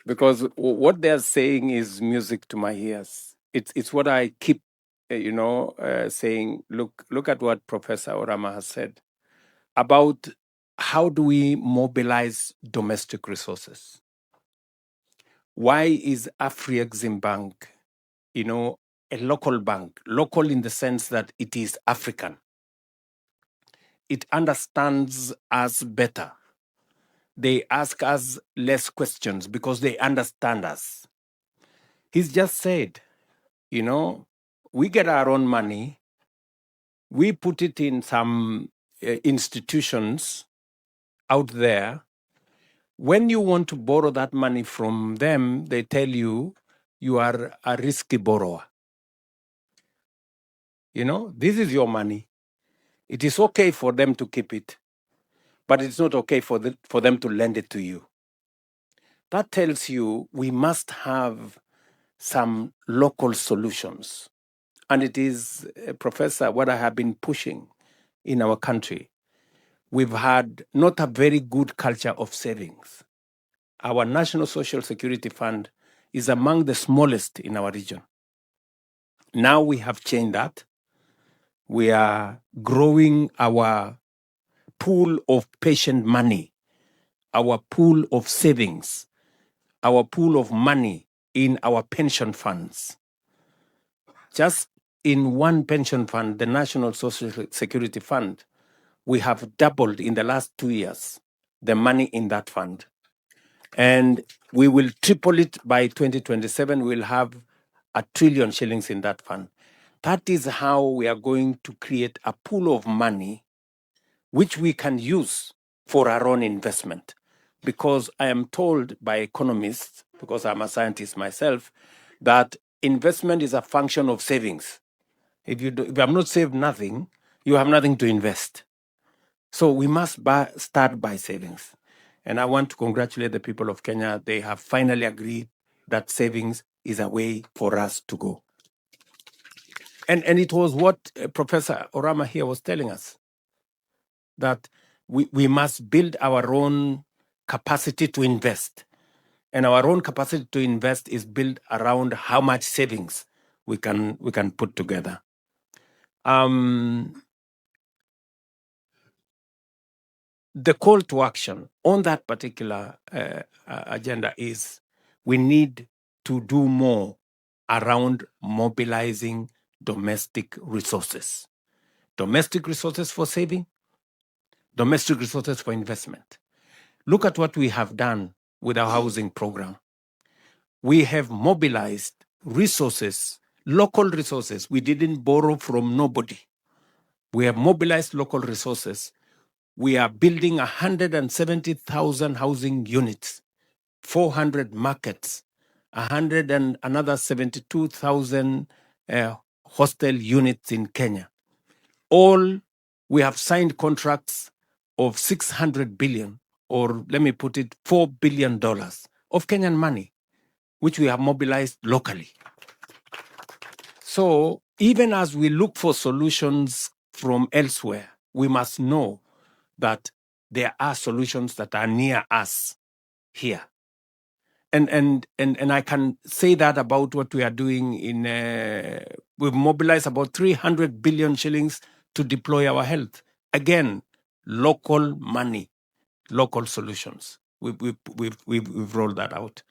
because what they're saying is music to my ears. It's what I keep, saying. Look at what Professor Orama has said about how do we mobilize domestic resources. Why is Afreximbank, a local bank, local in the sense that it is African? It understands us better. They ask us less questions because they understand us. He's just said, we get our own money, we put it in some institutions out there. When you want to borrow that money from them, they tell you you are a risky borrower. This is your money. It is okay for them to keep it, but it's not okay for them to lend it to you. That tells you we must have some local solutions. And it is, Professor, what I have been pushing in our country. We've had not a very good culture of savings. Our National Social Security Fund is among the smallest in our region. Now we have changed that. We are growing our pool of patient money, our pool of savings, our pool of money in our pension funds. Just in one pension fund, the National Social Security Fund, we have doubled in the last 2 years the money in that fund. And we will triple it by 2027. We'll have 1 trillion shillings in that fund. That is how we are going to create a pool of money which we can use for our own investment. Because I am told by economists, because I'm a scientist myself, that investment is a function of savings. If you have not saved nothing, you have nothing to invest. So we must start by savings. And I want to congratulate the people of Kenya. They have finally agreed that savings is a way for us to go. And it was what Professor Orama here was telling us, that we must build our own capacity to invest. And our own capacity to invest is built around how much savings we can put together. The call to action on that particular agenda is we need to do more around mobilizing domestic resources. Domestic resources for saving, domestic resources for investment. Look at what we have done with our housing program. We have mobilized resources, local resources. We didn't borrow from nobody. We have mobilized local resources. We are building 170,000 housing units, 400 markets, 100 and another 72,000 hostel units in Kenya. All we have signed contracts of 600 billion, or let me put it, $4 billion of Kenyan money, which we have mobilized locally. So even as we look for solutions from elsewhere, we must know that there are solutions that are near us here. And I can say that about what we are doing in, we've mobilized about 300 billion shillings to deploy our health. Again, local money, local solutions. We've rolled that out.